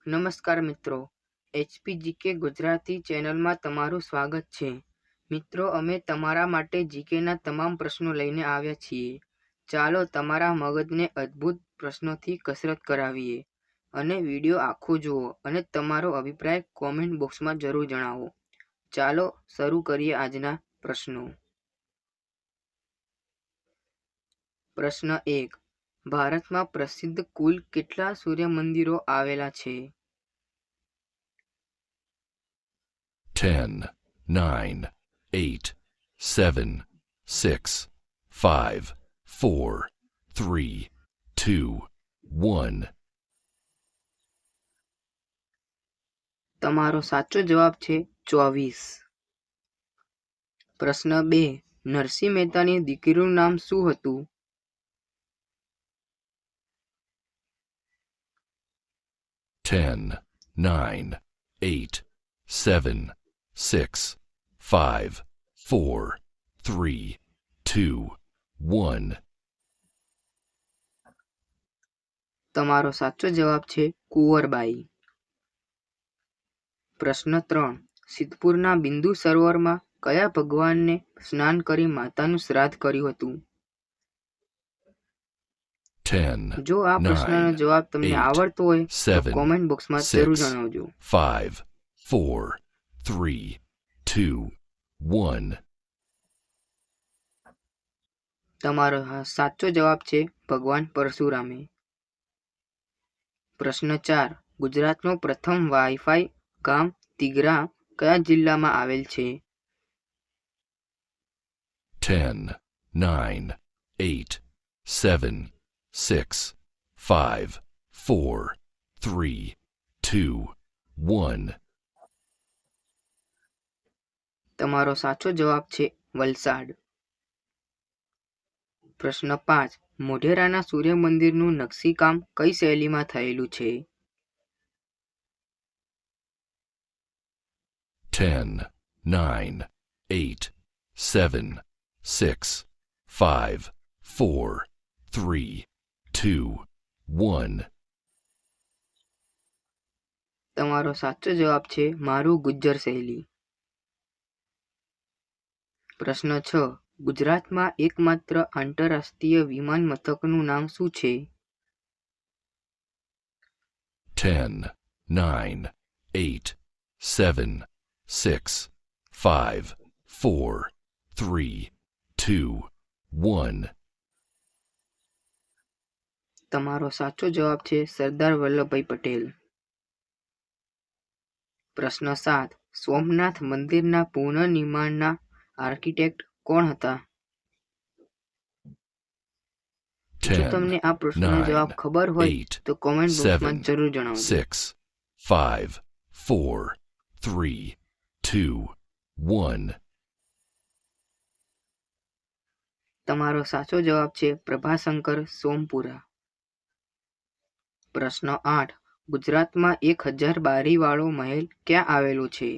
નમસ્કાર મિત્રો, HPGK ગુજરાતી ચેનલમાં તમારું સ્વાગત છે. મિત્રો, અમે તમારા માટે જીકેના તમામ પ્રશ્નો લઈને આવ્યા છીએ. ચાલો તમારા મગજને અદ્ભુત પ્રશ્નોથી કસરત કરાવીએ. અને વિડીયો આખો જુઓ અને તમારો અભિપ્રાય કોમેન્ટ બોક્સમાં જરૂર જણાવો. ચાલો શરૂ કરીએ આજના પ્રશ્નો. પ્રશ્ન 1. ભારતમાં પ્રસિદ્ધ કુલ કેટલા સૂર્ય મંદિરો આવેલા છે? 10, 9, 8, 7, 6, 5, 4, 3, 2, 1. તમારો સાચો જવાબ છે 24. પ્રશ્ન 2. નરસિંહ મહેતાની દીકરીનું નામ શું હતું? 10, 9, 8, 7, 6, 5, 4, 3, 2, 1. તમારો સાચો જવાબ છે કુંવરબાઈ. પ્રશ્ન 3. સિદ્ધપુરના બિંદુ સરોવરમાં કયા ભગવાનને સ્નાન કરી માતાનું શ્રાદ્ધ કર્યું હતું? 10, જો આ પ્રશ્નનો 9, જવાબ તમને 8, આવડતો હોય તો 7, કોમેન્ટ બોક્સમાં જરૂર 6, જણાવજો. 5, 4, 3, 2, 1. તમારો સાચો જવાબ છે ભગવાન પરશુરામે. પ્રશ્ન 4. ગુજરાતનો પ્રથમ વાઈફાઈ ગામ તિગરા કયા જિલ્લામાં આવેલ છે? 10, 9, 8, 7, 6, 5, 4, 3, 2, 1. તમારો સાચો જવાબ છે વલસાડ. પ્રશ્ન 5. મોઢેરાના સૂર્ય મંદિરનું નકશીકામ કઈ શૈલીમાં થયેલું છે? 10, 9, 8, 7, 6, 5, 4, 3, 2, 1. તમારો સાચો જવાબ છે મારું ગુજ્જર શૈલી. પ્રશ્ન 6. ગુજરાતમાં એકમાત્ર આંતરરાષ્ટ્રીય વિમાન મથકનું નામ શું છે? 10, 9, 8, 7, 6, 5, 4, 3, 2, 1. તમારો સાચો જવાબ છે સરદાર વલ્લભભાઈ પટેલ. પ્રશ્ન 7. સોમનાથ મંદિરના પુનઃનિર્માણના આર્કિટેક્ટ કોણ હતા? જો 10, તમને આ પ્રશ્નનો જવાબ 9, ખબર હોય 8, તો કોમેન્ટ બોક્સમાં 7, જરૂર જણાવજો. 6, 5, 4, 3, 2, 1. તમારો સાચો જવાબ છે પ્રભાશંકર સોમપુરા. પ્રશ્ન 8. ગુજરાતમાં 1000 બારીવાળો મહેલ ક્યાં આવેલો છે?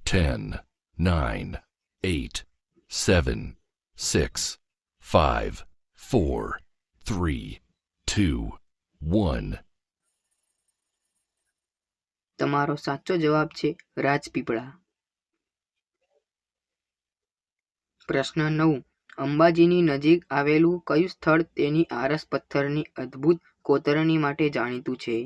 10, 9, 8, 7, 6, 5, 4, 3, 2, 1. તમારો સાચો જવાબ છે રાજપીપળા. પ્રશ્ન 9. અંબાજીની નજીક આવેલું કયું સ્થળ તેની આરસ પથ્થરની અદ્ભુત કોતરણી માટે જાણીતું છે?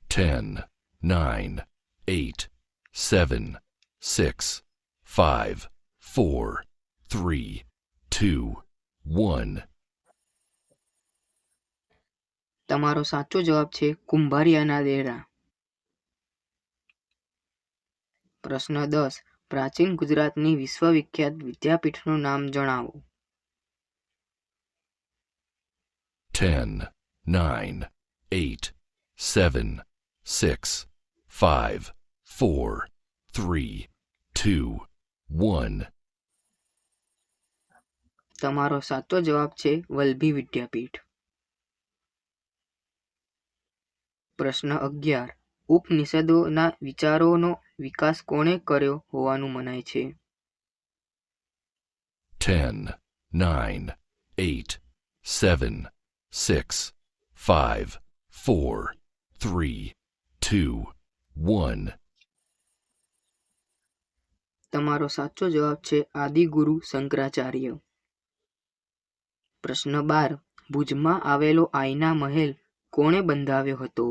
10, 9, 8, 7, 6, 5, 4, 3, 2, 1. તમારો સાચો જવાબ છે કુંભારિયાના ડેરા. પ્રશ્ન 10. પ્રાચીન ગુજરાતની વિશ્વવિખ્યાત વિદ્યાપીઠનું નામ જણાવો. 10, 9, 8, 7, 6, 5, 4, 3, 2, 1. તમારો સાચો જવાબ છે વલ્લભી વિદ્યાપીઠ. પ્રશ્ન 11. ઉપનિષદોના વિચારોનો વિકાસ કોણે કર્યો હોવાનું મનાય છે? 10, 9, 8, 7, 6, 5, 4, 3, 2, 1. તમારો સાચો જવાબ છે આદિગુરુ શંકરાચાર્ય. પ્રશ્ન 12. ભુજમાં આવેલો આઈના મહેલ કોણે બંધાવ્યો હતો?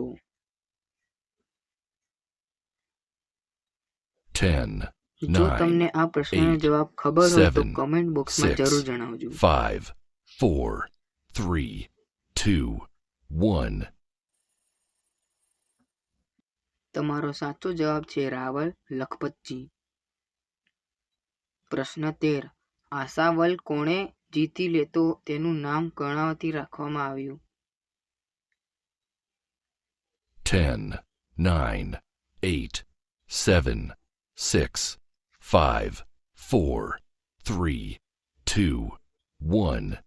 10, જો 9, તમને આ પ્રશ્નનો 8, જવાબ ખબર હોય તો 7, કમેન્ટ બોક્સમાં 6, જરૂર જણાવજો. 5, 4, 3, 2, 1. તમારો સાચો જવાબ છે રાવલ લખપતજી. પ્રશ્ન 13. આશાવલ કોણે જીતી લેતો તેનું નામ કર્ણાવતી રાખવામાં આવ્યું? 10, 9, 8, 7, 6, 5, 4, 3, 2, 1.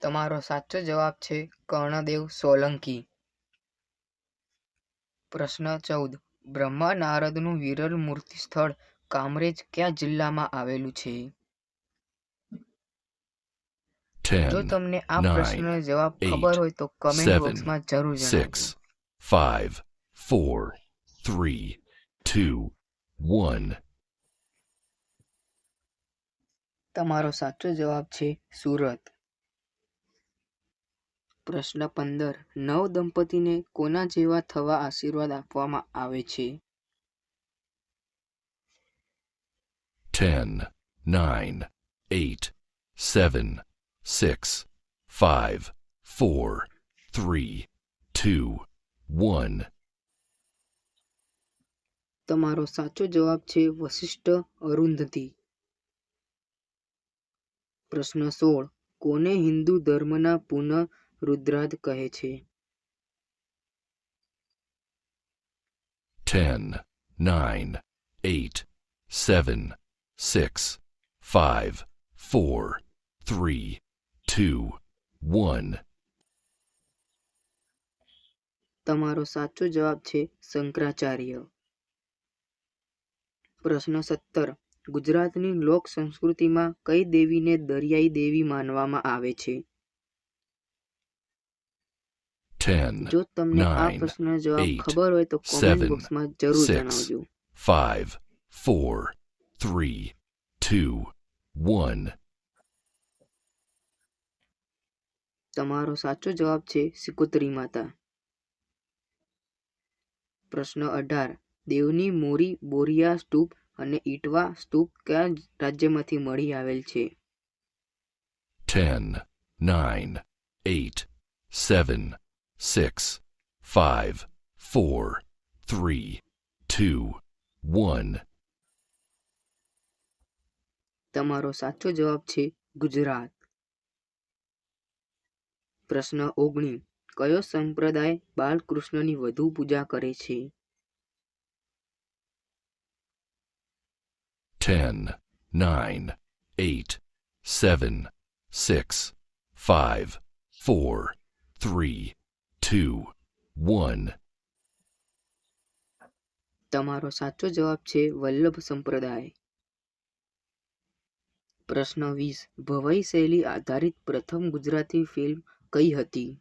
તમારો સાચો જવાબ છે કર્ણદેવ સોલંકી. પ્રશ્ન 14. બ્રહ્મા નારદનું વિરલ મૂર્તિ સ્થળ કામરેજ કયા જિલ્લામાં આવેલું છે? જો 10, તમને આ 9, પ્રશ્નનો જવાબ 8, ખબર હોય તો કમેન્ટ 7, બોક્સમાં જરૂર જણાવજો. 6, 5, 4, 3, 2, 1. તમારો સાચો જવાબ છે સુરત. પ્રશ્ન 15. નવ દંપતીને કોના જેવા થવા આશીર્વાદ આપવામાં આવે છે? 10, 9, 8, 7, 6, 5, 4, 3, 2, 1. તમારો સાચો જવાબ છે વશિષ્ઠ અરુંધતી. પ્રશ્ન 16. કોને હિન્દુ ધર્મના પુનઃરુદ્રાદ કહે છે? 10, 9, 8, 7, 6, 5, 4, 3, 2, 1. તમારો સાચો જવાબ છે શંકરાચાર્ય. પ્રશ્ન 17. ગુજરાતની લોક સંસ્કૃતિમાં કઈ દેવીને દરિયાઈ દેવી માનવામાં આવે છે? 10, જો તમને આ 9, પ્રશ્નનો જવાબ 8, ખબર હોય તો કોમેન્ટ 7, બોક્સમાં જરૂર 6, જણાવજો. 5, 4, 3, 2, 1. તમારો સાચો જવાબ છે સિકોતરી માતા. પ્રશ્ન 18. દેવની મોરી બોરિયા સ્તૂપ અને ઇટવા સ્તૂપ કયા રાજ્યમાંથી મળી આવેલ છે? 10, 9, 8, 7, 6, 5, 4, 3, 2, 1. તમારો સાચો જવાબ છે ગુજરાત. પ્રશ્ન 19. કયો સંપ્રદાય બાલકૃષ્ણની વધુ પૂજા કરે છે? 10, 9, 8, 7, 6, 5, 4, 3, 2, 1. તમારો સાચો જવાબ છે વલ્લભ સંપ્રદાય. પ્રશ્ન 20. ભવાઈ શૈલી આધારિત પ્રથમ ગુજરાતી ફિલ્મ કઈ હતી?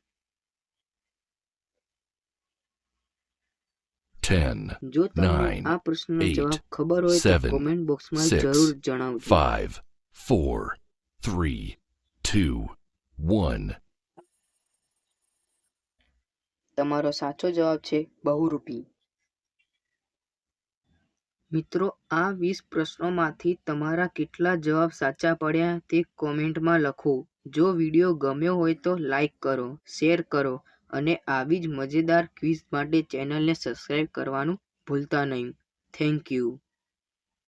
10, જો તમને 9, આ પ્રશ્નનો 8, જવાબ ખબર હોય તો 7, કોમેન્ટ બોક્સમાં 6, જરૂર જણાવજો. 5, 4, 3, 2, 1. તમારો સાચો જવાબ છે બહુરૂપી. મિત્રો, આ 20 પ્રશ્નોમાંથી તમારા કેટલા જવાબ સાચા પડ્યા તે કોમેન્ટમાં લખો. જો વિડીયો ગમ્યો હોય તો લાઈક કરો, શેર કરો અને આવી જ મજેદાર ક્વિઝ માટે ચેનલને સબસ્ક્રાઇબ કરવાનું ભૂલતા નહીં. Thank you.